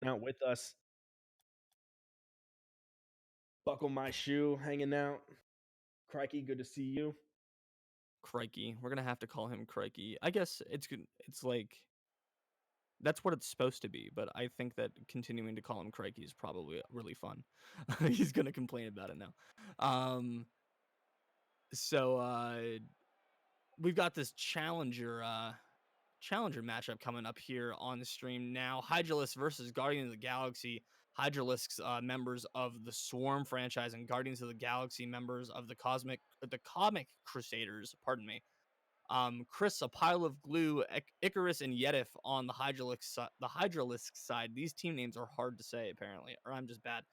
out with us. Buckle my shoe, hanging out. Crikey, good to see you. Crikey. We're gonna have to call him Crikey. I guess it's good. It's like that's what it's supposed to be, but I think that continuing to call him Crikey is probably really fun. He's gonna complain about it now. Um, so we've got this challenger matchup coming up here on the stream now. Hydralisks versus Guardians of the Galaxy. Hydralisks, members of the Swarm franchise, and Guardians of the Galaxy, members of the Comic Crusaders. Pardon me. Chris, a pile of glue, Icarus, and Yedif on the Hydralisk side. These team names are hard to say, apparently, or I'm just bad.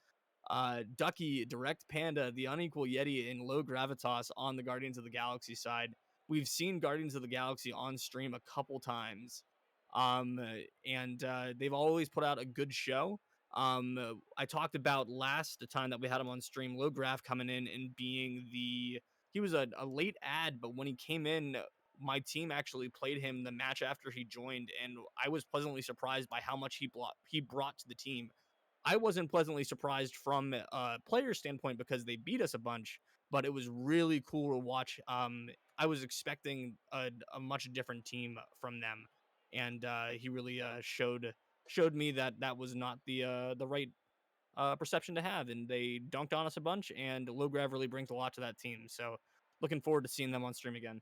Ducky, Direct Panda, the Unequal Yeti, and Low Gravitas on the Guardians of the Galaxy side. We've seen Guardians of the Galaxy on stream a couple times, and they've always put out a good show. I talked about the time that we had him on stream, Low Graph coming in and being he was a late ad, but when he came in, my team actually played him the match after he joined, and I was pleasantly surprised by how much he brought to the team. I wasn't pleasantly surprised from a player standpoint because they beat us a bunch, but it was really cool to watch. I was expecting a much different team from them, and he really showed me that was not the right perception to have, and they dunked on us a bunch. And Low Grav really brings a lot to that team, so looking forward to seeing them on stream again.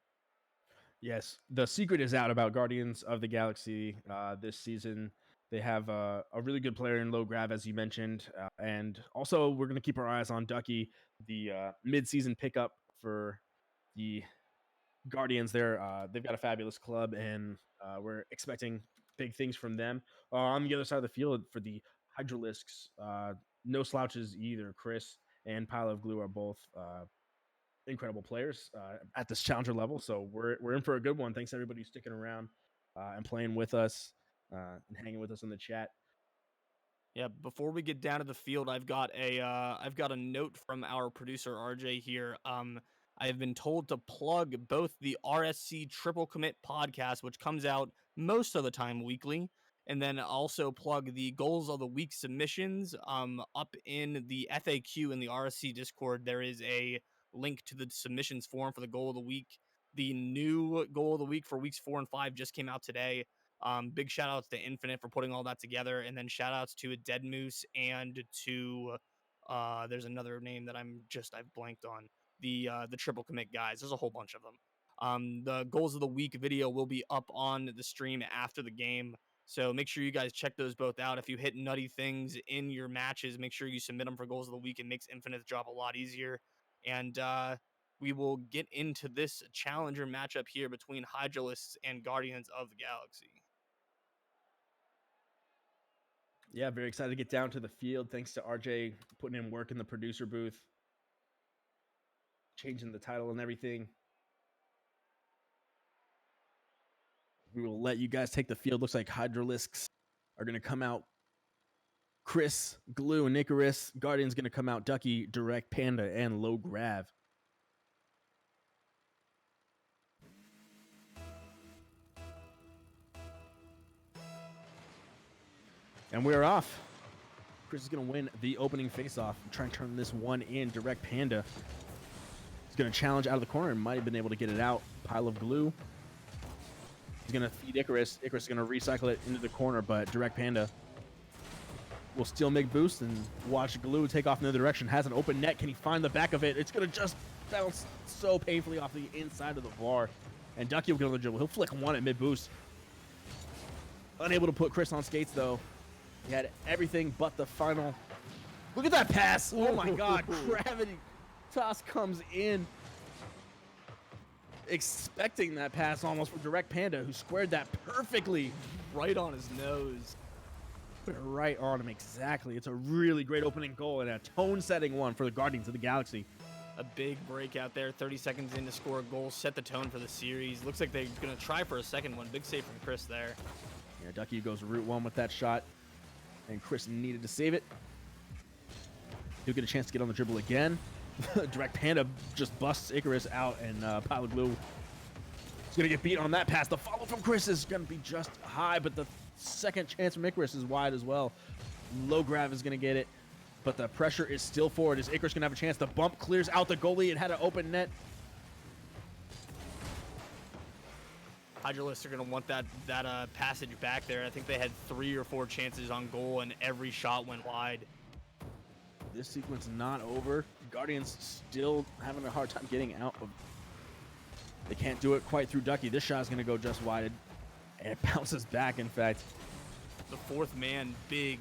Yes, the secret is out about Guardians of the Galaxy this season. They have a really good player in Low Grav, as you mentioned. And also, we're going to keep our eyes on Ducky, the mid-season pickup for the Guardians there. They've got a fabulous club, and we're expecting big things from them. On the other side of the field, for the Hydralisks, no slouches either. Chris and Pile of Glue are both incredible players at this challenger level, so we're in for a good one. Thanks everybody sticking around and playing with us and hanging with us in the chat. Yeah, before we get down to the field, I've got a note from our producer RJ here. I have been told to plug both the RSC Triple Commit podcast, which comes out most of the time weekly, and then also plug the Goals of the Week submissions. Up in the FAQ in the RSC Discord, there is a link to the submissions form for the Goal of the Week. The new Goal of the Week for weeks 4 and 5 just came out today. Big shout outs to Infinite for putting all that together, and then shout outs to Dead Moose and to there's another name that I've blanked on. The Triple Commit guys. There's a whole bunch of them. The Goals of the Week video will be up on the stream after the game, so make sure you guys check those both out. If you hit nutty things in your matches, make sure you submit them for Goals of the Week. It makes Infinite's job a lot easier. And we will get into this challenger matchup here between Hydralisks and Guardians of the Galaxy. Yeah, very excited to get down to the field. Thanks to RJ putting in work in the producer booth, changing the title and everything. We will let you guys take the field. Looks like Hydralisks are going to come out Chris, Glue, and Icarus. Guardian's going to come out Ducky, Direct Panda, and Low Grav. And we're off. Chris is going to win the opening face-off. Try and turn this one in. Direct Panda is going to challenge out of the corner and might have been able to get it out. Pile of Glue. He's going to feed Icarus. Icarus is going to recycle it into the corner, but Direct Panda will still make boost and watch Glue take off in the other direction. Has an open net. Can he find the back of it? It's going to just bounce so painfully off the inside of the bar. And Ducky will get on the dribble. He'll flick one at mid-boost. Unable to put Chris on skates, though. He had everything but the final. Look at that pass. Oh, my God. Gravity toss comes in. Expecting that pass almost from Direct Panda, who squared that perfectly. Right on his nose. Put it right on him, exactly. It's a really great opening goal and a tone-setting one for the Guardians of the Galaxy. A big breakout there, 30 seconds in to score a goal, set the tone for the series. Looks like they're going to try for a second one. Big save from Chris there. Yeah, Ducky goes Route 1 with that shot, and Chris needed to save it. He'll get a chance to get on the dribble again. Direct Panda just busts Icarus out, and Pile of Glue is going to get beat on that pass. The follow from Chris is going to be just high, but the second chance from Icarus is wide as well. Low grab is going to get it, but the pressure is still forward. Is Icarus going to have a chance? The bump clears out the goalie. It had an open net. Hydralisks are going to want that passage back there. I think they had 3 or 4 chances on goal, and every shot went wide. This sequence not over. Guardians still having a hard time getting out of. They can't do it quite through Ducky. This shot is going to go just wide, and it bounces back, in fact. The 4th man big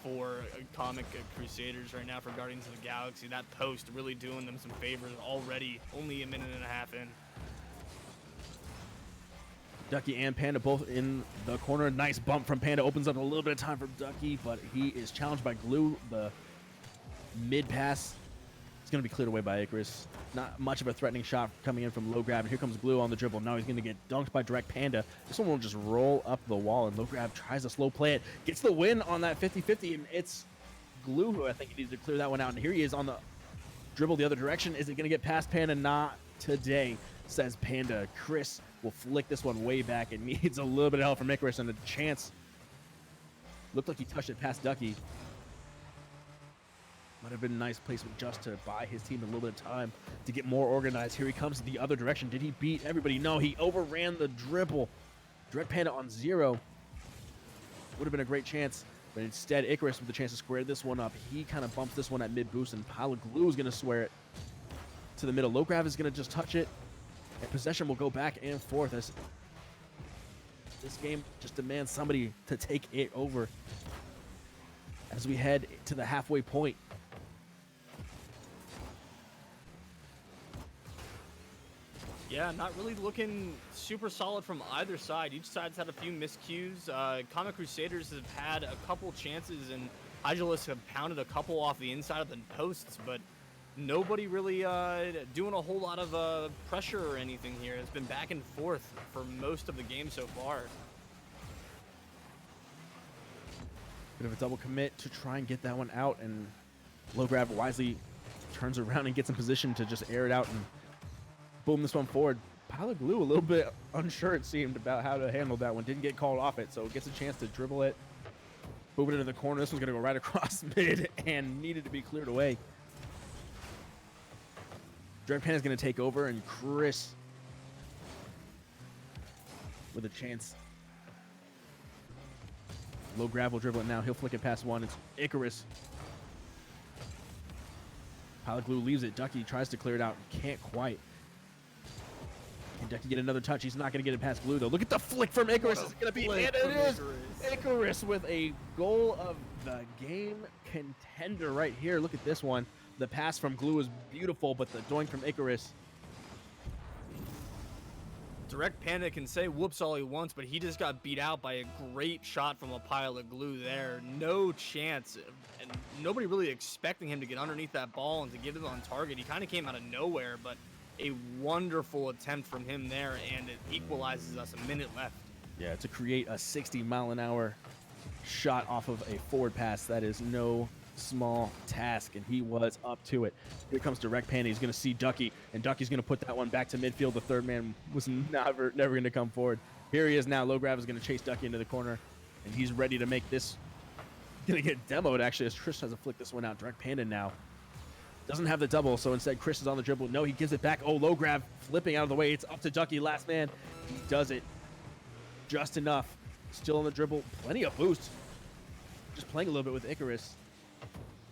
for Comic Crusaders right now for Guardians of the Galaxy. That post really doing them some favors already, only a minute and a half in. Ducky and Panda both in the corner. Nice bump from Panda. Opens up a little bit of time for Ducky, but he is challenged by Glue. The mid pass is going to be cleared away by Icarus. Not much of a threatening shot coming in from low grab. And here comes Glue on the dribble. Now he's going to get dunked by Direct Panda. This one will just roll up the wall, and low grab tries to slow play it. Gets the win on that 50-50, and it's Glue who I think he needs to clear that one out. And here he is on the dribble the other direction. Is it going to get past Panda? Not today, says Panda. Chris will flick this one way back and needs a little bit of help from Icarus, and a chance. Looked like he touched it past Ducky. Might have been a nice placement just to buy his team a little bit of time to get more organized. Here he comes the other direction. Did he beat everybody? No, he overran the dribble. Direct Panda on 0. Would have been a great chance, but instead Icarus with the chance to square this one up. He kind of bumps this one at mid boost, and Pile of Glue is going to swear it to the middle. Low grab is going to just touch it, and possession will go back and forth as this game just demands somebody to take it over as we head to the halfway point. Yeah, not really looking super solid from either side. Each side's had a few miscues. Comic Crusaders have had a couple chances, and Hydralisks have pounded a couple off the inside of the posts, but nobody really doing a whole lot of pressure or anything here. It's been back and forth for most of the game so far. Bit of a double commit to try and get that one out, and low grab wisely turns around and gets in position to just air it out and boom this one forward. Pile of Glue a little bit unsure, it seemed, about how to handle that one. Didn't get called off it, so gets a chance to dribble it. Boom it into the corner. This one's going to go right across mid and needed to be cleared away. Direct Panda is going to take over, and Chris with a chance. Low grab will dribble it now. He'll flick it past one. It's Icarus. Pile of Glue leaves it. Ducky tries to clear it out. Can't quite. Can Ducky get another touch? He's not going to get it past Glue, though. Look at the flick from Icarus. It's going to be, and it is Icarus with a goal of the game contender right here. Look at this one. The pass from Glue is beautiful, but the doink from Icarus. Direct Panda can say whoops all he wants, but he just got beat out by a great shot from a Pile of Glue there. No chance, and nobody really expecting him to get underneath that ball and to get it on target. He kind of came out of nowhere, but a wonderful attempt from him there, and it equalizes us. A minute left. Yeah, to create a 60-mile-an-hour shot off of a forward pass, that is no small task, and he was up to it. Here comes Direct Panda. He's going to see Ducky, and Ducky's going to put that one back to midfield. The third man was never going to come forward. Here he is now. Low grab is going to chase Ducky into the corner, and he's ready to make this. Going to get demoed, actually, as Chris has to flick this one out. Direct Panda now doesn't have the double, so instead Chris is on the dribble. No, he gives it back. Oh, low grab, flipping out of the way. It's up to Ducky, last man. He does it just enough. Still on the dribble. Plenty of boost. Just playing a little bit with Icarus.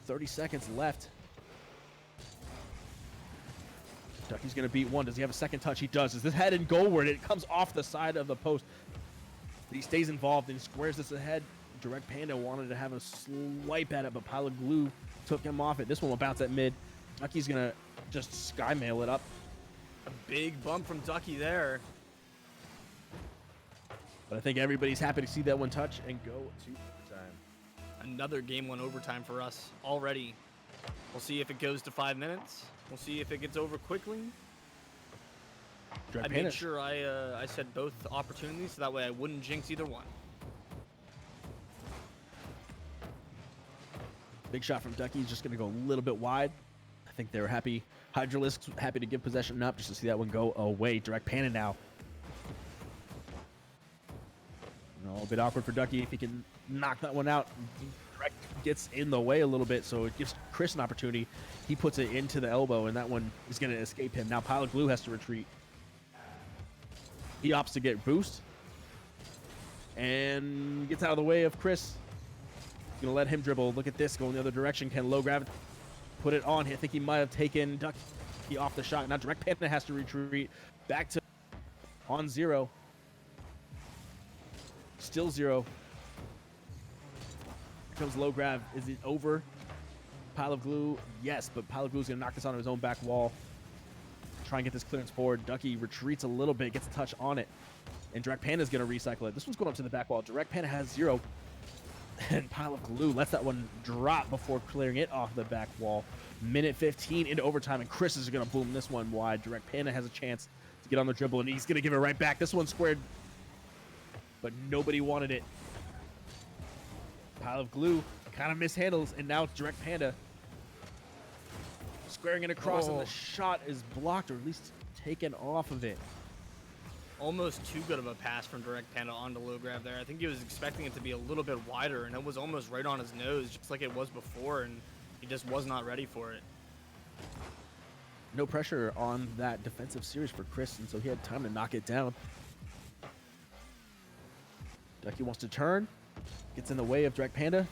30 seconds left. Ducky's going to beat one. Does he have a second touch? He does. Is this head and goalward? It comes off the side of the post. But he stays involved and squares this ahead. Direct Panda wanted to have a swipe at it, but Pile of Glue took him off it. This one will bounce at mid. Ducky's going to just sky mail it up. A big bump from Ducky there. But I think everybody's happy to see that one touch and go to overtime. Another game one overtime for us already. We'll see if it goes to 5 minutes. We'll see if it gets over quickly. I made sure I said both opportunities, so that way I wouldn't jinx either one. Big shot from Ducky. He's just going to go a little bit wide. I think they were happy. Hydralisks happy to give possession up just to see that one go away. Direct Panda now. And all bit awkward for Ducky if he can knock that one out. Direct gets in the way a little bit, so it gives Chris an opportunity. He puts it into the elbow, and that one is going to escape him. Now Pile of Glue has to retreat. He opts to get boost and gets out of the way of Chris. He's going to let him dribble. Look at this, going the other direction. Can low grab put it on? I think he might have taken Ducky off the shot. Now Direct Panda has to retreat back to on 0. Still 0. Here comes low grab. Is it over? Pile of Glue, yes, but Pile of Glue is going to knock this onto his own back wall. Try and get this clearance forward. Ducky retreats a little bit, gets a touch on it, and Direct Panda is going to recycle it. This one's going up to the back wall. Direct Panda has 0, and Pile of Glue lets that one drop before clearing it off the back wall. Minute 15 into overtime, and Chris is going to boom this one wide. Direct Panda has a chance to get on the dribble, and he's going to give it right back. This one's squared, but nobody wanted it. Pile of Glue kind of mishandles, and now Direct Panda squaring it across, and the shot is blocked, or at least taken off of it. Almost too good of a pass from Direct Panda onto low grab there. I think he was expecting it to be a little bit wider, and it was almost right on his nose, just like it was before, and he just was not ready for it. No pressure on that defensive series for Chris, and so he had time to knock it down. Ducky wants to turn, gets in the way of Direct Panda.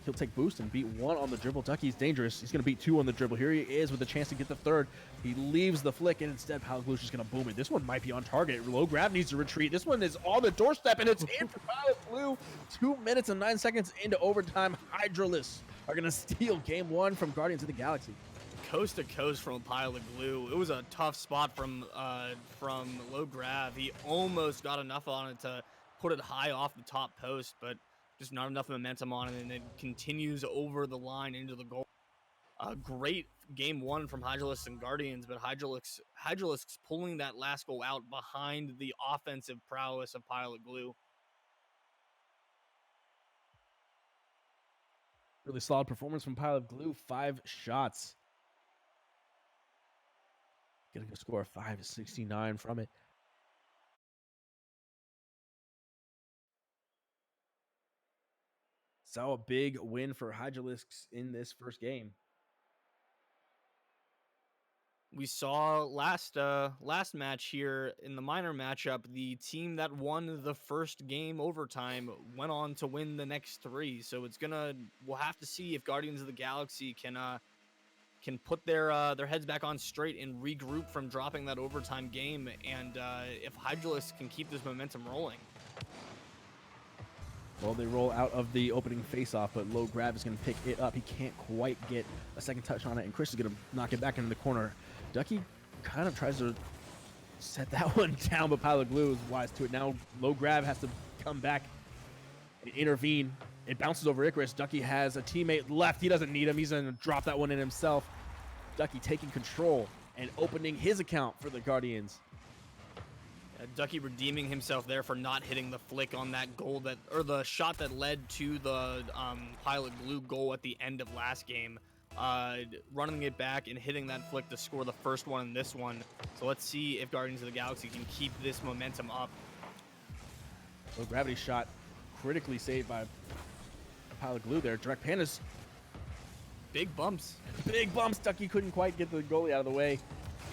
He'll take boost and beat 1 on the dribble. Ducky's dangerous. He's going to beat 2 on the dribble. Here he is with a chance to get the 3rd. He leaves the flick, and instead Pile of Glue is just going to boom it. This one might be on target. Low grab needs to retreat. This one is on the doorstep, and it's in for Pile of Glue. 2 minutes and 9 seconds into overtime. Hydralisks are going to steal game 1 from Guardians of the Galaxy. Coast to coast from a Pile of Glue. It was a tough spot from low grab. He almost got enough on it to put it high off the top post, but just not enough momentum on it, and it continues over the line into the goal. A great game 1 from Hydralisks and Guardians, but Hydralisks pulling that last goal out behind the offensive prowess of Pile of Glue. Really solid performance from Pile of Glue. 5 shots. Getting a score of 569 from it. So a big win for Hydralisks in this first game. We saw last match here in the minor matchup, the team that won the first game overtime went on to win the next 3. So we'll have to see if Guardians of the Galaxy can put their heads back on straight and regroup from dropping that overtime game, and if Hydralisks can keep this momentum rolling. Well, they roll out of the opening face-off, but low grab is going to pick it up. He can't quite get a second touch on it, and Chris is going to knock it back into the corner. Ducky kind of tries to set that one down, but Pile of Glue is wise to it. Now low grab has to come back and intervene. It bounces over Icarus. Ducky has a teammate left. He doesn't need him. He's going to drop that one in himself. Ducky taking control and opening his account for the Guardians. Ducky redeeming himself there for not hitting the flick on that goal or the shot that led to the Pile of Glue goal at the end of last game. Running it back and hitting that flick to score the first one in this one. So let's see if Guardians of the Galaxy can keep this momentum up. Low gravity shot critically saved by Pile of Glue there. Direct Panda's big bumps. Big bumps. Ducky couldn't quite get the goalie out of the way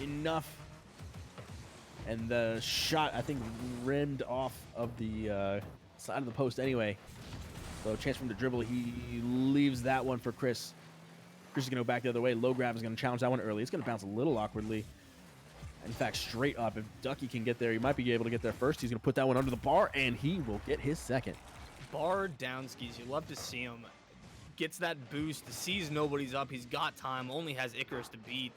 enough. And the shot, I think, rimmed off of the side of the post anyway. So chance for him to dribble. He leaves that one for Chris. Chris is going to go back the other way. Low grab is going to challenge that one early. It's going to bounce a little awkwardly. In fact, straight up. If Ducky can get there, he might be able to get there first. He's going to put that one under the bar, and he will get his second. Bar down skis. You love to see him. Gets that boost. Sees nobody's up. He's got time. Only has Icarus to beat.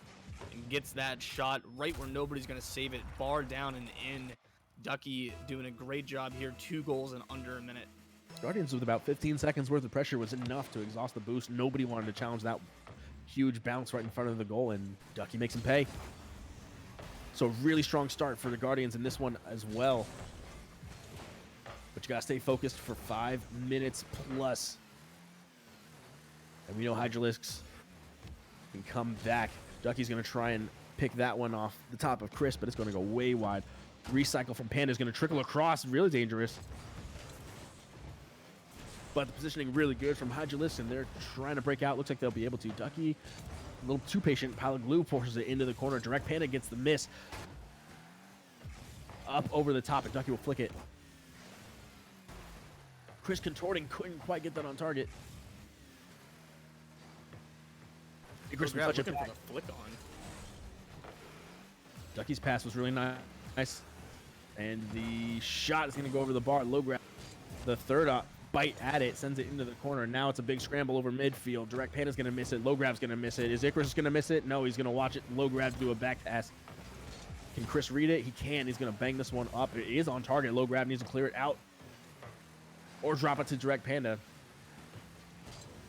And gets that shot right where nobody's going to save it. Bar down and in. Ducky doing a great job here. 2 goals in under a minute. Guardians with about 15 seconds worth of pressure was enough to exhaust the boost. Nobody wanted to challenge that huge bounce right in front of the goal, and Ducky makes him pay. So really strong start for the Guardians in this one as well. But you got to stay focused for 5 minutes plus. And we know Hydralisks can come back. Ducky's going to try and pick that one off the top of Chris, but it's going to go way wide. Recycle from Panda is going to trickle across. Really dangerous. But the positioning really good from Hydralisks, and they're trying to break out. Looks like they'll be able to. Ducky, a little too patient. Pile of Glue forces it into the corner. Direct Panda gets the miss. Up over the top, and Ducky will flick it. Chris contorting, couldn't quite get that on target. Icarus will touch it looking back. for the flick on. Ducky's pass was really nice. And the shot is going to go over the bar. Low grab. The third bite at it sends it into the corner. Now it's a big scramble over midfield. Direct Panda's going to miss it. Low grab's going to miss it. Is Icarus going to miss it? No, he's going to watch it. Low grab do a back pass. Can Chris read it? He can. He's going to bang this one up. It is on target. Low grab needs to clear it out or drop it to Direct Panda.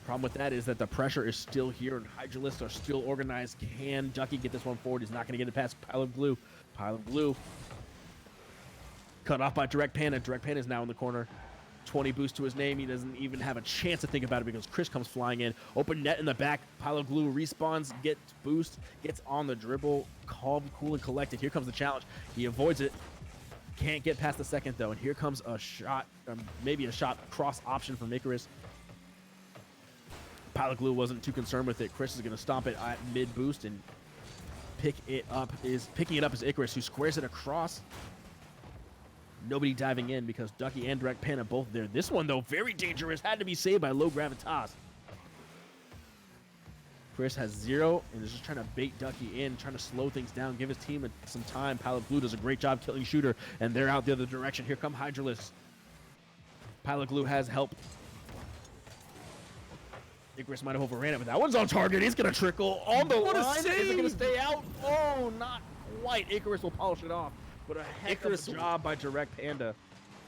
Problem with that is that the pressure is still here and Hydralisks are still organized. Can Ducky get this one forward? He's not going to get it past Pile of Glue. Pile of Glue. Cut off by Direct Panda. Direct Panda is now in the corner. 20 boost to his name. He doesn't even have a chance to think about it because Chris comes flying in. Open net in the back. Pile of Glue respawns, gets boost, gets on the dribble. Calm, cool, and collected. Here comes the challenge. He avoids it. Can't get past the second, though. And here comes a shot, maybe a shot cross option from Icarus. Pile of Glue wasn't too concerned with it. Chris is going to stomp it at mid boost and picking it up is Icarus, who squares it across. Nobody diving in because Ducky and Direct Panda both there. This one, though, very dangerous. Had to be saved by Low Gravitas. Chris has 0 and is just trying to bait Ducky in, trying to slow things down, give his team some time. Pile of Glue does a great job killing Shooter, and they're out the other direction. Here come Hydralisks. Pile of Glue has help. Icarus might have overran it, but that one's on target. He's going to trickle on the line. Is it going to stay out? Oh, not quite. Icarus will polish it off. But a heck of a job by Direct Panda.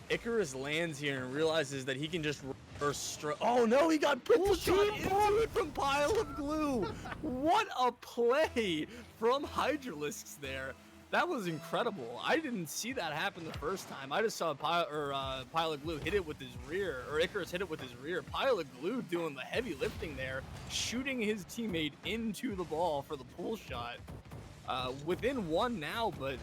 Icarus lands here and realizes that he can just reverse stroke. Oh no, he got pull shot into it from Pile of Glue. What a play from Hydralisks there. That was incredible. I didn't see that happen the first time. I just saw Pile of Glue hit it with his rear, or Icarus hit it with his rear. Pile of Glue doing the heavy lifting there, shooting his teammate into the ball for the pull shot. Within one now, but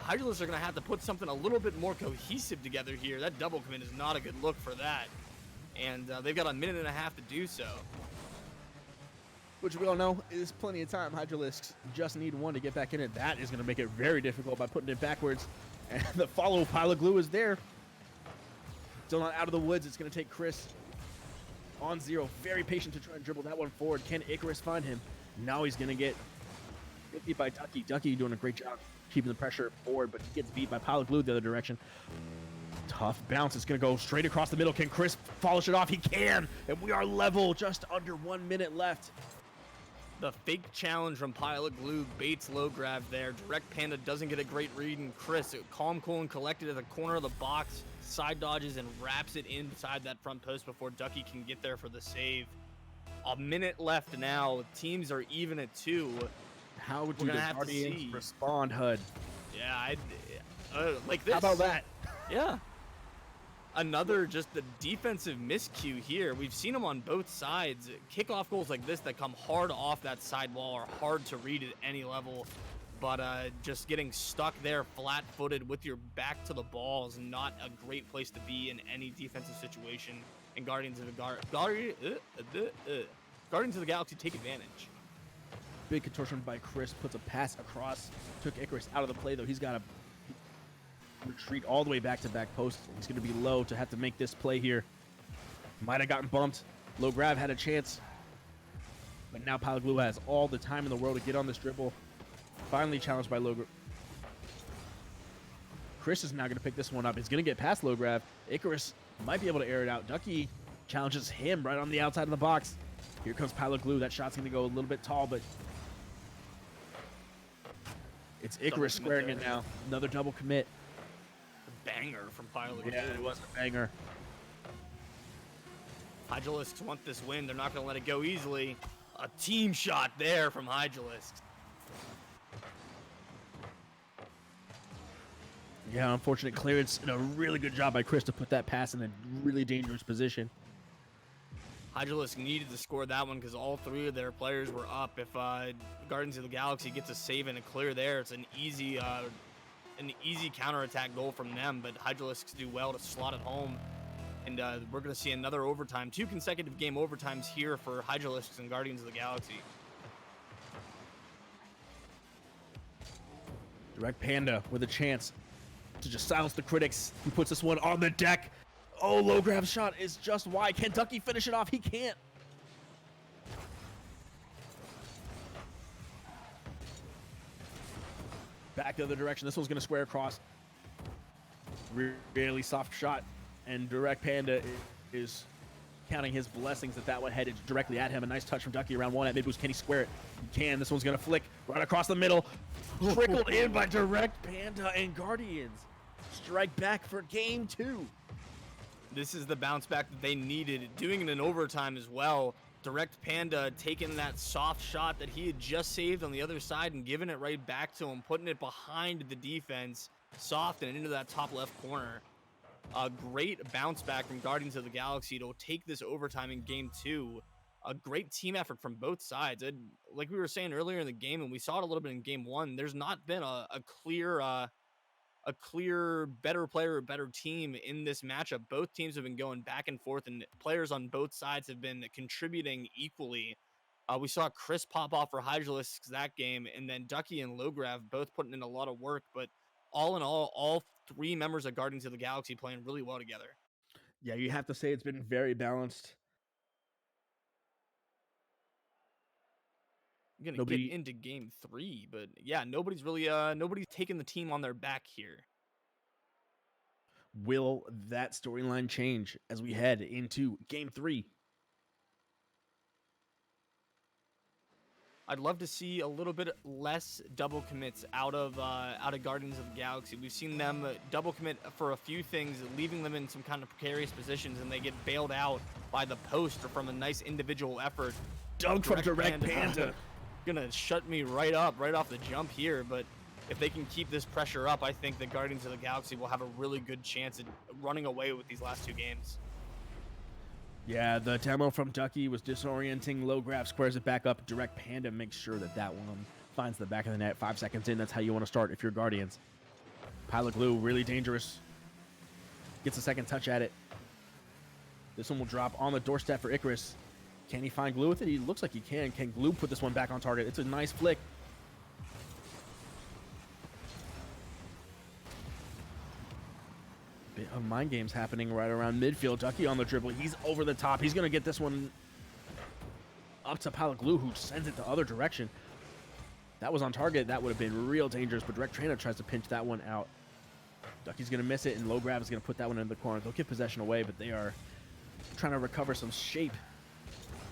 Hydralisks are going to have to put something a little bit more cohesive together here. That double commit is not a good look for that. And they've got a minute and a half to do so. Which we all know is plenty of time. Hydralisks just need one to get back in it. That is going to make it very difficult by putting it backwards. And the follow Pile of Glue is there. Still not out of the woods. It's going to take Chris on 0. Very patient to try and dribble that one forward. Can Icarus find him? Now he's going to get beat by Ducky. Ducky doing a great job keeping the pressure forward, but he gets beat by Pile of Glue the other direction. Tough bounce. It's going to go straight across the middle. Can Chris polish it off? He can. And we are level. Just under 1 minute left. The fake challenge from Pile of Glue baits low grab there. Direct Panda doesn't get a great read, and Chris, calm, cool, and collected at the corner of the box, side dodges and wraps it inside that front post before Ducky can get there for the save. A minute left now. Teams are even at 2. How would the Guardians respond, HUD? Yeah, like this. How about that? Yeah. Another just the defensive miscue here. We've seen them on both sides. Kickoff goals like this that come hard off that side wall are hard to read at any level. But just getting stuck there flat-footed with your back to the ball is not a great place to be in any defensive situation. And Guardians of the Galaxy take advantage. Big contortion by Chris, puts a pass across, took Icarus out of the play, though. He's got to retreat all the way back to back post. He's going to be low to have to make this play here. Might have gotten bumped. Low grab had a chance. But now Pile of Glue has all the time in the world to get on this dribble. Finally challenged by low grab. Chris is now going to pick this one up. He's going to get past low grab. Icarus might be able to air it out. Ducky challenges him right on the outside of the box. Here comes Pile of Glue. That shot's going to go a little bit tall, but it's Icarus squaring it now. Another double commit. Banger from Pile of Glue. Yeah, it was a banger. Hydralisks want this win. They're not going to let it go easily. A team shot there from Hydralisks. Yeah, unfortunate clearance and a really good job by Chris to put that pass in a really dangerous position. Hydralisks needed to score that one because all 3 of their players were up. If Guardians of the Galaxy gets a save and a clear there, it's an easy counterattack goal from them. But Hydralisks do well to slot it home. And we're going to see another overtime, 2 consecutive game overtimes here for Hydralisks and Guardians of the Galaxy. Direct Panda with a chance to just silence the critics. He puts this one on the deck. Oh, low grab shot is just wide. Can Ducky finish it off? He can't. Back the other direction. This one's going to square across. Really soft shot. And Direct Panda is counting his blessings that one headed directly at him. A nice touch from Ducky around 1 at mid boost. Can he square it? He can. This one's going to flick right across the middle. Trickled in by Direct Panda, and Guardians strike back for game 2. This is the bounce back that they needed, doing it in overtime as well. Direct Panda taking that soft shot that he had just saved on the other side and giving it right back to him, putting it behind the defense, soft and into that top left corner. A great bounce back from Guardians of the Galaxy to take this overtime in game 2. A great team effort from both sides. Like we were saying earlier in the game, and we saw it a little bit in game 1, there's not been a clear better player or better team in this matchup. Both teams have been going back and forth, and players on both sides have been contributing equally. We saw Chris pop off for Hydralisks that game, and then Ducky and Lograv both putting in a lot of work, but all in all 3 members of Guardians of the Galaxy playing really well together. Yeah, you have to say it's been very balanced. I'm gonna get into game 3, but yeah, nobody's really nobody's taking the team on their back here. Will that storyline change as we head into game 3? I'd love to see a little bit less double commits out of Guardians of the Galaxy. We've seen them double commit for a few things, leaving them in some kind of precarious positions, and they get bailed out by the post or from a nice individual effort. Dunk from Direct Panda. Gonna shut me right off the jump here, but if they can keep this pressure up, I think the Guardians of the Galaxy will have a really good chance at running away with these last 2 games. Yeah, the demo from Ducky was disorienting. Low grab squares it back up. Direct Panda makes sure that one finds the back of the net. 5 seconds in, that's how you want to start if you're Guardians. Pile of glue, really dangerous. Gets a second touch at it. This one will drop on the doorstep for Icarus. Can he find glue with it? He looks like he can. Can glue put this one back on target? It's a nice flick. Bit of mind games happening right around midfield. Ducky on the dribble. He's over the top. He's going to get this one up to Pile of Glue, who sends it the other direction. That was on target. That would have been real dangerous, but Direct Panda tries to pinch that one out. Ducky's going to miss it, and Low Grab is going to put that one in the corner. They'll give possession away, but they are trying to recover some shape.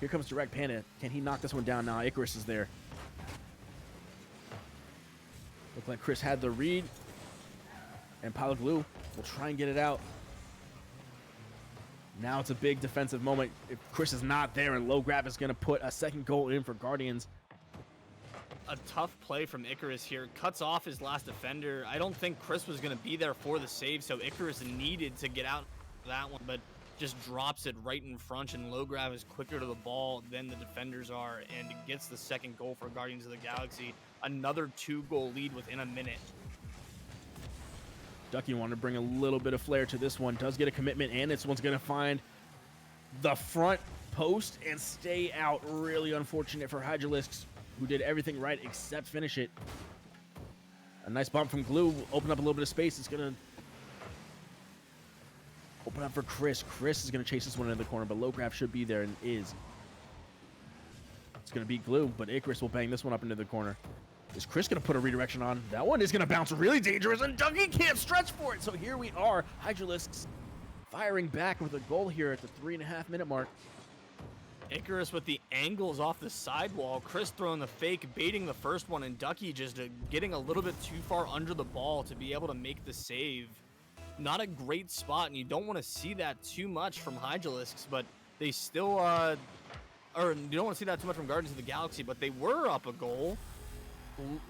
Here comes Direct Panda. Can he knock this one down now? Icarus is there. Look like Chris had the read. And Pile of Glue will try and get it out. Now it's a big defensive moment. If Chris is not there, and Low Grab is going to put a second goal in for Guardians. A tough play from Icarus here. Cuts off his last defender. I don't think Chris was going to be there for the save, so Icarus needed to get out that one, but just drops it right in front, and Low Grab is quicker to the ball than the defenders are, and gets the second goal for Guardians of the Galaxy. Another 2-goal lead within a minute. Ducky wanted to bring a little bit of flair to this one. Does get a commitment, and this one's going to find the front post and stay out. Really unfortunate for Hydralisks, who did everything right except finish it. A nice bump from Glue. Open up a little bit of space. It's going to open up for Chris. Chris is going to chase this one into the corner, but Low Grab should be there and is. It's going to be Glue, but Icarus will bang this one up into the corner. Is Chris going to put a redirection on? That one is going to bounce really dangerous, and Ducky can't stretch for it. So here we are. Hydralisks firing back with a goal here at the 3.5-minute mark. Icarus with the angles off the sidewall. Chris throwing the fake, baiting the first one, and Ducky just getting a little bit too far under the ball to be able to make the save. Not a great spot, and you don't want to see that too much from Hydralisks, but they still, or you don't want to see that too much from Guardians of the Galaxy, but they were up a goal.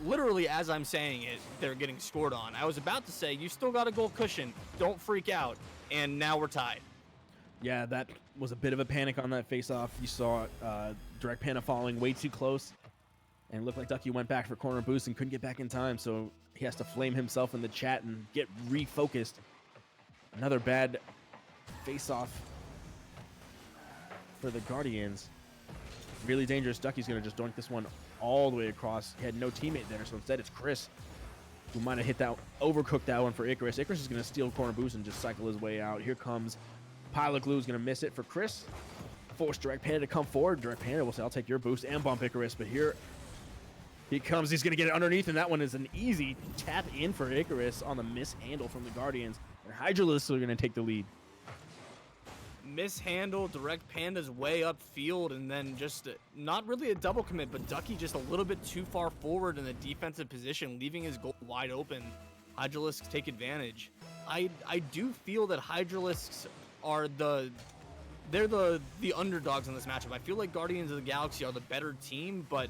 Literally, as I'm saying it, they're getting scored on. I was about to say, you still got a goal cushion. Don't freak out. And now we're tied. Yeah, that was a bit of a panic on that face-off. You saw Direct Panda falling way too close. And it looked like Ducky went back for corner boost and couldn't get back in time. So he has to flame himself in the chat and get refocused. Another bad face-off for the Guardians. Really dangerous. Ducky's going to just doink this one all the way across. He had no teammate there, so instead it's Chris who might have hit that, overcooked that one for Icarus. Icarus is going to steal corner boost and just cycle his way out. Here comes Pile of Glue, is going to miss it for Chris. Force Direct Panda to come forward. Direct Panda will say, I'll take your boost and bump Icarus, but here he comes. He's going to get it underneath, and that one is an easy tap in for Icarus on the mishandle from the Guardians. And Hydralisks are going to take the lead. Mishandle, Direct Panda's way upfield, and then just not really a double commit, but Ducky just a little bit too far forward in the defensive position, leaving his goal wide open. Hydralisks take advantage. I do feel that Hydralisks are they're the underdogs in this matchup. I feel like Guardians of the Galaxy are the better team, but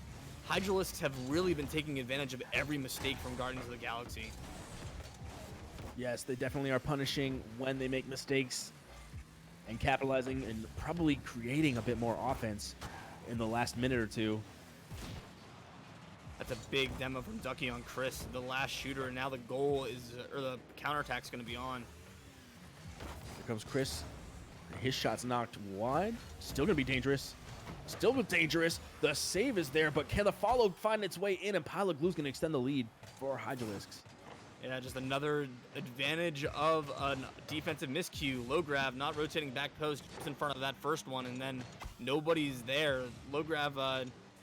Hydralisks have really been taking advantage of every mistake from Guardians of the Galaxy. Yes, they definitely are punishing when they make mistakes and capitalizing and probably creating a bit more offense in the last minute or two. That's a big demo from Ducky on Chris, the last shooter, and now the goal is, or the counterattack's going to be on. Here comes Chris. His shot's knocked wide. Still going to be dangerous. Still dangerous. The save is there, but can the follow find its way in? And Pile of Glue is going to extend the lead for Hydralisks. Yeah, just another advantage of a defensive miscue. Low grab, not rotating back post just in front of that first one, and then nobody's there. Low grab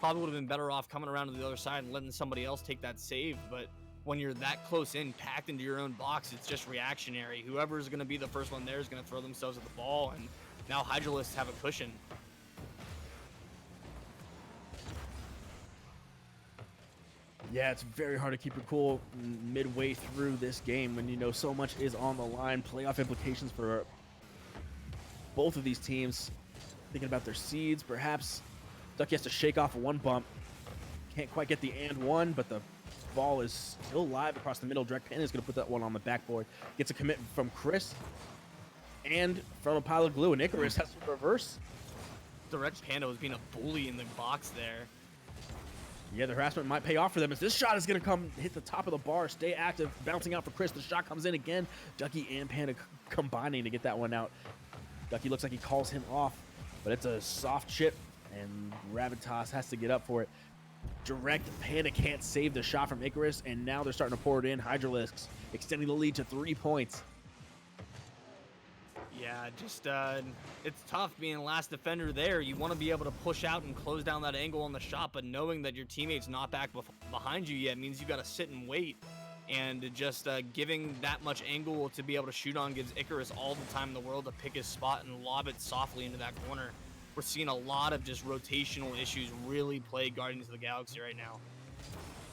probably would have been better off coming around to the other side and letting somebody else take that save, but when you're that close in, packed into your own box, it's just reactionary. Whoever's going to be the first one there is going to throw themselves at the ball, and now Hydralisks have a cushion. Yeah, it's very hard to keep your cool midway through this game when you know so much is on the line. Playoff implications for both of these teams. Thinking about their seeds, perhaps Ducky has to shake off one bump. Can't quite get the and one, but the ball is still live across the middle. Direct Panda is going to put that one on the backboard. Gets a commit from Chris and from a Pile of Glue, and Icarus has to reverse. Direct Panda was being a bully in the box there. Yeah, the harassment might pay off for them as this shot is going to come hit the top of the bar, stay active, bouncing out for Chris. The shot comes in again. Ducky and Panda combining to get that one out. Ducky looks like he calls him off, but it's a soft chip, and Ravitas has to get up for it. Direct Panda can't save the shot from Icarus, and now they're starting to pour it in. Hydralisks extending the lead to 3 points. Yeah, just it's tough being last defender there. You want to be able to push out and close down that angle on the shot, but knowing that your teammate's not back behind you yet means you got to sit and wait. And just giving that much angle to be able to shoot on gives Icarus all the time in the world to pick his spot and lob it softly into that corner. We're seeing a lot of just rotational issues really play Guardians of the Galaxy right now.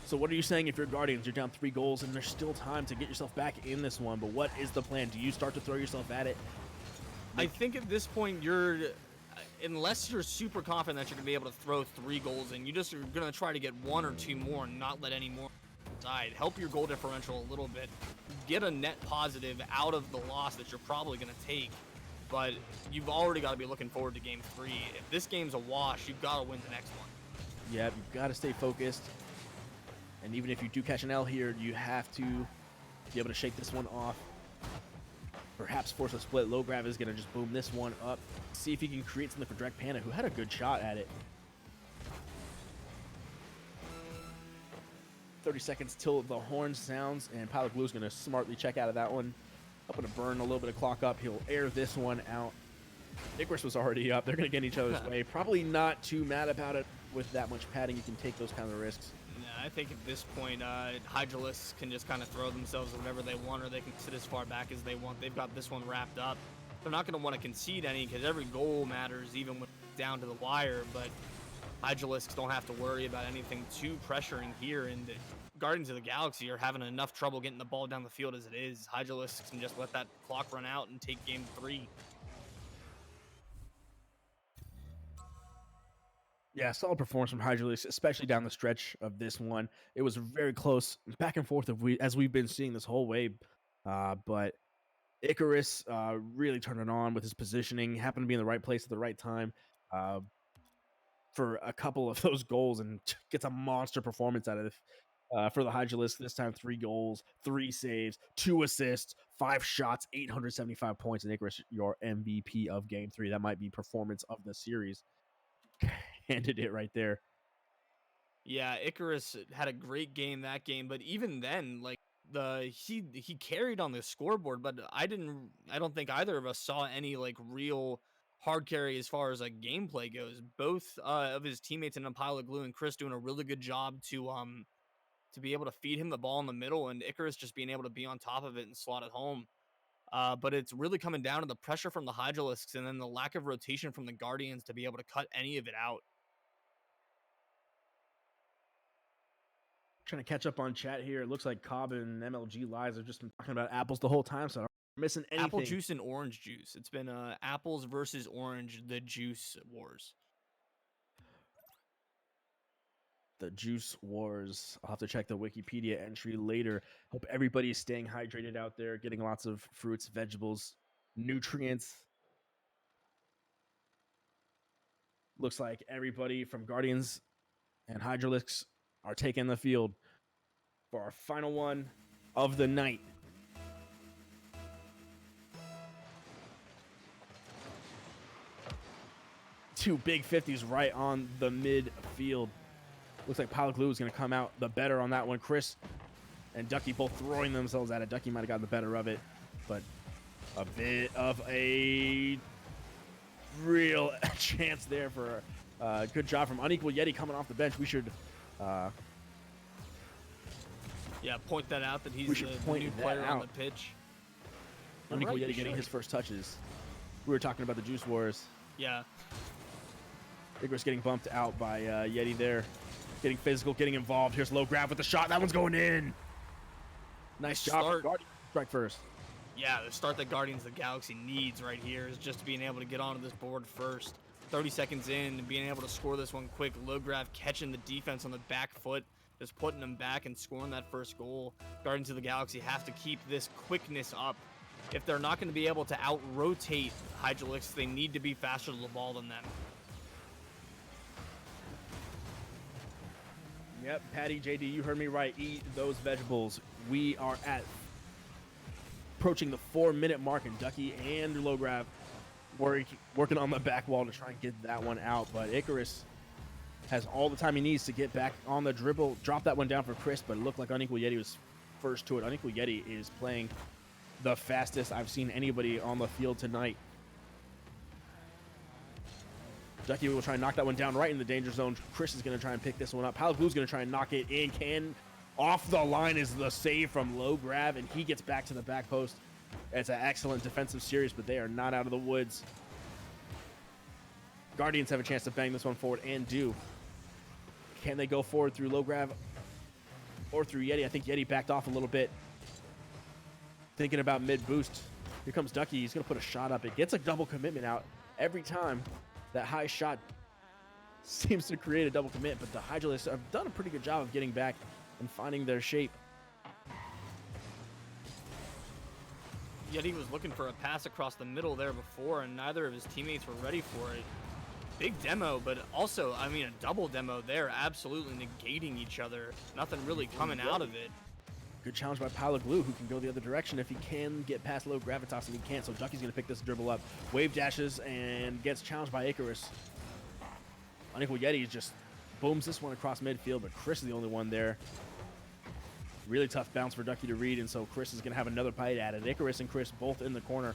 So what are you saying if you're Guardians? You're down 3 goals, and there's still time to get yourself back in this one, but what is the plan? Do you start to throw yourself at it? I think at this point, unless you're super confident that you're going to be able to throw 3 goals in, you just are going to try to get 1 or 2 more and not let any more side. Help your goal differential a little bit. Get a net positive out of the loss that you're probably going to take, but you've already got to be looking forward to game 3. If this game's a wash, you've got to win the next one. Yeah, you've got to stay focused, and even if you do catch an L here, you have to be able to shake this one off. Perhaps force a split. Low grab is going to just boom this one up. See if he can create something for Direct Panda, who had a good shot at it. 30 seconds till the horn sounds, and Pile of Glue is going to smartly check out of that one. Hoping to burn a little bit of clock up. He'll air this one out. Icarus was already up. They're going to get in each other's way. Probably not too mad about it. With that much padding, you can take those kind of risks. I think at this point, Hydralisks can just kind of throw themselves whatever they want, or they can sit as far back as they want. They've got this one wrapped up. They're not going to want to concede any because every goal matters, even when it's down to the wire. But Hydralisks don't have to worry about anything too pressuring here. And the Guardians of the Galaxy are having enough trouble getting the ball down the field as it is. Hydralisks can just let that clock run out and take game 3. Yeah, solid performance from Hydralisks, especially down the stretch of this one. It was very close, back and forth as we've been seeing this whole way. But Icarus really turned it on with his positioning, happened to be in the right place at the right time for a couple of those goals, and gets a monster performance out of for the Hydralisks. This time 3 goals, 3 saves, 2 assists, 5 shots, 875 points. And Icarus, your MVP of Game 3. That might be performance of the series. Handed it right there. Yeah, Icarus had a great game that game, but even then, like he carried on the scoreboard, but I don't think either of us saw any like real hard carry as far as like gameplay goes. Both of his teammates in a pile of glue and Chris doing a really good job to be able to feed him the ball in the middle, and Icarus just being able to be on top of it and slot it home. But it's really coming down to the pressure from the Hydralisks and then the lack of rotation from the Guardians to be able to cut any of it out. Trying to catch up on chat here. It looks like Cobb and MLG Lies have just been talking about apples the whole time, so I'm missing anything. Apple juice and orange juice. It's been apples versus orange, the juice wars. The juice wars. I'll have to check the Wikipedia entry later. Hope everybody's staying hydrated out there, getting lots of fruits, vegetables, nutrients. Looks like everybody from Guardians and Hydralisks are taking the field for our final one of the night. Two big 50s right on the midfield. Looks like Pile of Glue is going to come out the better on that one. Chris and Ducky both throwing themselves at it. Ducky might have gotten the better of it, but a bit of a real chance there for a good job from Unequal Yeti coming off the bench. We should point that out that he's the new player on the pitch. Unequal Yeti getting his first touches. We were talking about the Juice Wars. Yeah. Icarus getting bumped out by Yeti there. Getting physical, getting involved. Here's low grab with the shot. That one's going in. Nice job. Strike first. Yeah, the start that Guardians of the Galaxy needs right here is just being able to get onto this board first. 30 seconds in and being able to score this one quick. Low grab catching the defense on the back foot, just putting them back and scoring that first goal. Guardians of the Galaxy have to keep this quickness up. If they're not going to be able to out-rotate Hydralisks, they need to be faster to the ball than them. Yep, Patty, JD, you heard me right. Eat those vegetables. We are approaching the 4-minute mark, and Ducky and Lograb working on the back wall to try and get that one out. But Icarus has all the time he needs to get back on the dribble. Drop that one down for Chris, but it looked like Unequal Yeti was first to it. Unequal Yeti is playing the fastest I've seen anybody on the field tonight. Ducky will try and knock that one down right in the danger zone. Chris is going to try and pick this one up. Pal Glue's going to try and knock it in. Off the line is the save from Low Grab, and he gets back to the back post. It's an excellent defensive series, but they are not out of the woods. Guardians have a chance to bang this one forward and do. Can they go forward through Low Grab or through Yeti? I think Yeti backed off a little bit. Thinking about mid-boost. Here comes Ducky. He's going to put a shot up. It gets a double commitment out every time. That high shot seems to create a double commit, but the Hydralisks have done a pretty good job of getting back and finding their shape. Yeti was looking for a pass across the middle there before, and neither of his teammates were ready for it. Big demo, but also, I mean, a double demo there, absolutely negating each other. Nothing really coming out of it. Good challenge by Pile of Glue, who can go the other direction if he can get past low gravitas, and he can't. So Ducky's going to pick this dribble up. Wave dashes and gets challenged by Icarus. Unequal Yeti just booms this one across midfield, but Chris is the only one there. Really tough bounce for Ducky to read, and so Chris is going to have another bite at it. Icarus and Chris both in the corner.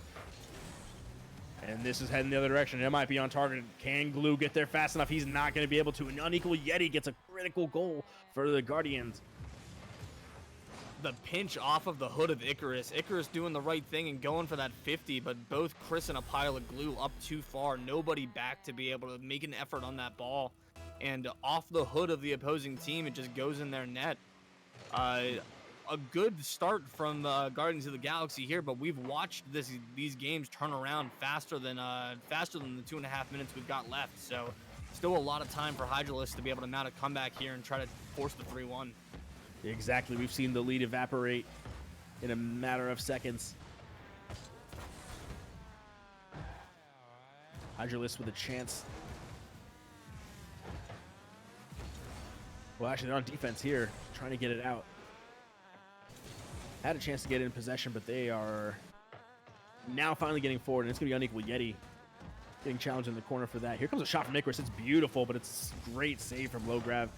And this is heading the other direction. It might be on target. Can Glue get there fast enough? He's not going to be able to. And Unequal Yeti gets a critical goal for the Guardians. The pinch off of the hood of Icarus. Icarus doing the right thing and going for that 50, but both Chris and a Pile of Glue up too far. Nobody back to be able to make an effort on that ball. And off the hood of the opposing team, it just goes in their net. A good start from Guardians of the Galaxy here, but we've watched these games turn around faster than the 2.5 minutes we've got left. So still a lot of time for Hydralisks to be able to mount a comeback here and try to force the 3-1. Exactly. We've seen the lead evaporate in a matter of seconds. Hydralisks with a chance Well, actually, they're on defense here, trying to get it out. Had a chance to get it in possession, but they are now finally getting forward, and it's going to be Unequal Yeti getting challenged in the corner for that. Here comes a shot from Icarus. It's beautiful, but it's a great save from Lowgrav,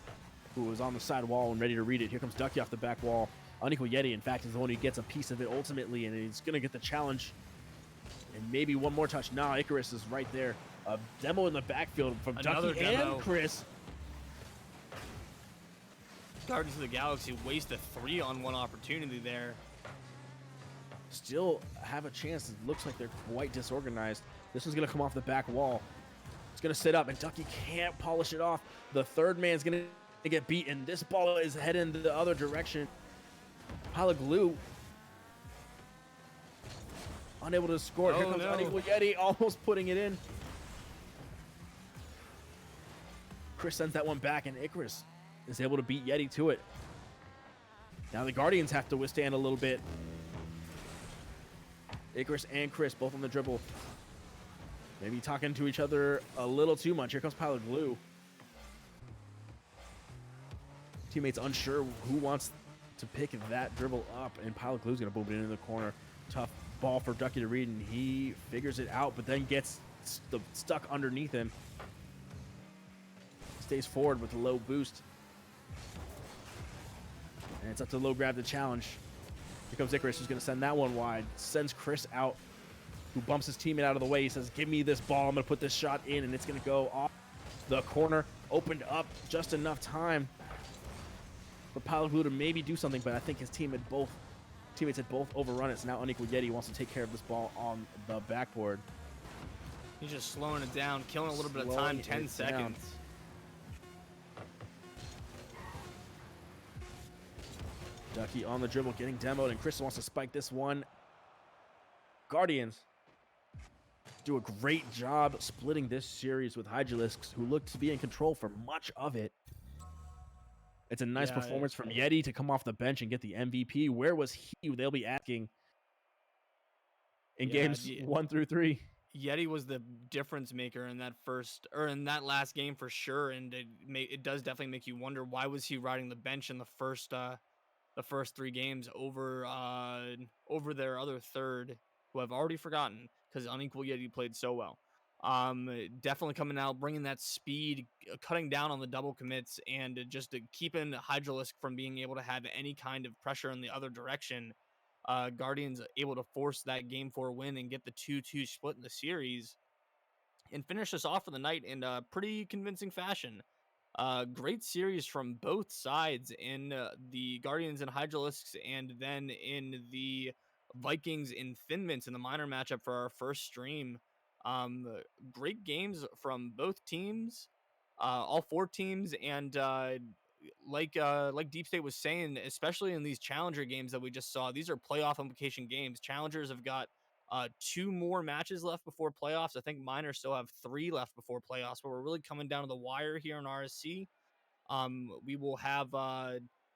who was on the side wall and ready to read it. Here comes Ducky off the back wall. Unequal Yeti, in fact, is the one who gets a piece of it ultimately, and he's going to get the challenge. And maybe one more touch. Nah, Icarus is right there. A demo in the backfield from Another Ducky demo. and Chris. Guardians of the Galaxy waste a 3-on-1 opportunity there. Still have a chance. It looks like they're quite disorganized. This one's going to come off the back wall. It's going to sit up, and Ducky can't polish it off. The third man's going to get beat, and this ball is heading the other direction. Pile of glue. Unable to score. Here comes Unequal Yeti, almost putting it in. Chris sends that one back, and Icarus is able to beat Yeti to it. Now the Guardians have to withstand a little bit. Icarus and Chris both on the dribble. Maybe talking to each other a little too much. Here comes Pile of Glue. Teammates unsure who wants to pick that dribble up, and Pile of Glue is going to boom it into the corner. Tough ball for Ducky to read, and he figures it out, but then gets stuck underneath him. Stays forward with a low boost. And it's up to Lowgrav to challenge. Here comes Icarus, who's going to send that one wide. Sends Chris out, who bumps his teammate out of the way. He says, give me this ball. I'm going to put this shot in, and it's going to go off the corner. Opened up just enough time for Pile of Glue to maybe do something, but I think his teammates had both overrun it, so now Unequal Yeti wants to take care of this ball on the backboard. He's just slowing it down, killing a little bit of time, 10 seconds. Ducky on the dribble, getting demoed, and Chris wants to spike this one. Guardians do a great job splitting this series with Hydralisks, who look to be in control for much of it. It's a nice performance from Yeti to come off the bench and get the MVP. Where was he? They'll be asking in games 1 through 3. Yeti was the difference maker in that last game for sure, and it does definitely make you wonder, why was he riding the bench in the first 3 games over their other third, who I've already forgotten, because Unequal Yeti played so well. Definitely coming out, bringing that speed, cutting down on the double commits, and just keeping Hydralisk from being able to have any kind of pressure in the other direction. Guardians able to force that game 4 win and get the 2-2 split in the series and finish us off for the night in a pretty convincing fashion. Great series from both sides in the Guardians and Hydralisks, and then in the Vikings and Thinmints in the minor matchup for our first stream. Great games from both teams, all 4 teams, and like Deep State was saying, especially in these challenger games that we just saw, these are playoff implication games. Challengers have got 2 more matches left before playoffs. I think minors still have 3 left before playoffs, but we're really coming down to the wire here in RSC. We will have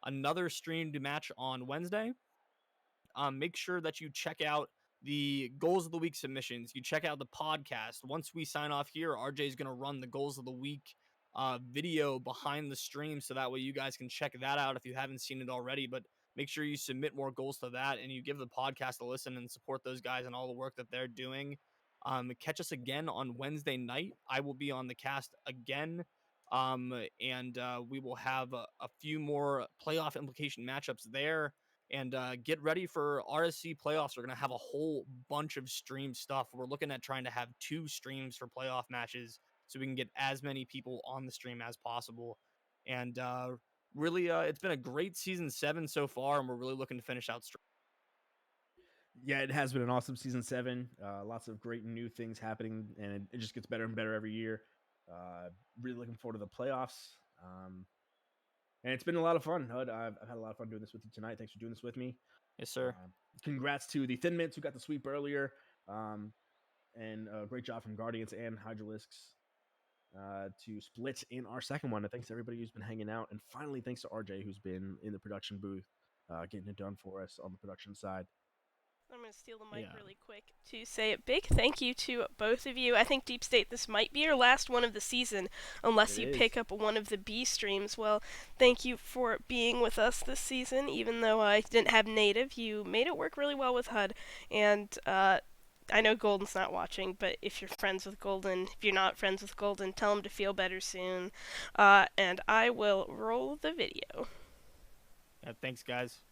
another streamed match on Wednesday. Make sure that you check out the Goals of the Week submissions. You check out the podcast. Once we sign off here, RJ is going to run the Goals of the Week video behind the stream, so that way you guys can check that out if you haven't seen it already. But make sure you submit more goals to that, and you give the podcast a listen and support those guys and all the work that they're doing. Catch us again on Wednesday night. I will be on the cast again, and we will have a few more playoff implication matchups there. And get ready for RSC playoffs. We're going to have a whole bunch of stream stuff. We're looking at trying to have 2 streams for playoff matches, so we can get as many people on the stream as possible. And really, it's been a great season 7 so far, and we're really looking to finish out strong. Yeah, it has been an awesome season 7. Lots of great new things happening, and it just gets better and better every year. Really looking forward to the playoffs. And it's been a lot of fun, Hud. I've had a lot of fun doing this with you tonight. Thanks for doing this with me. Yes, sir. Congrats to the Thinmints who got the sweep earlier. And great job from Guardians and Hydralisks to split in our second one. And thanks to everybody who's been hanging out. And finally, thanks to RJ, who's been in the production booth, getting it done for us on the production side. I'm going to steal the mic Yeah. really quick to say a big thank you to both of you. I think Deep State, this might be your last one of the season, unless It you is. pick up one of the B streams. Well, thank you for being with us this season. Even though I didn't have native, you made it work really well with HUD. And I know Golden's not watching, but if you're friends with Golden, if you're not friends with Golden, tell him to feel better soon. And I will roll the video. Thanks, guys.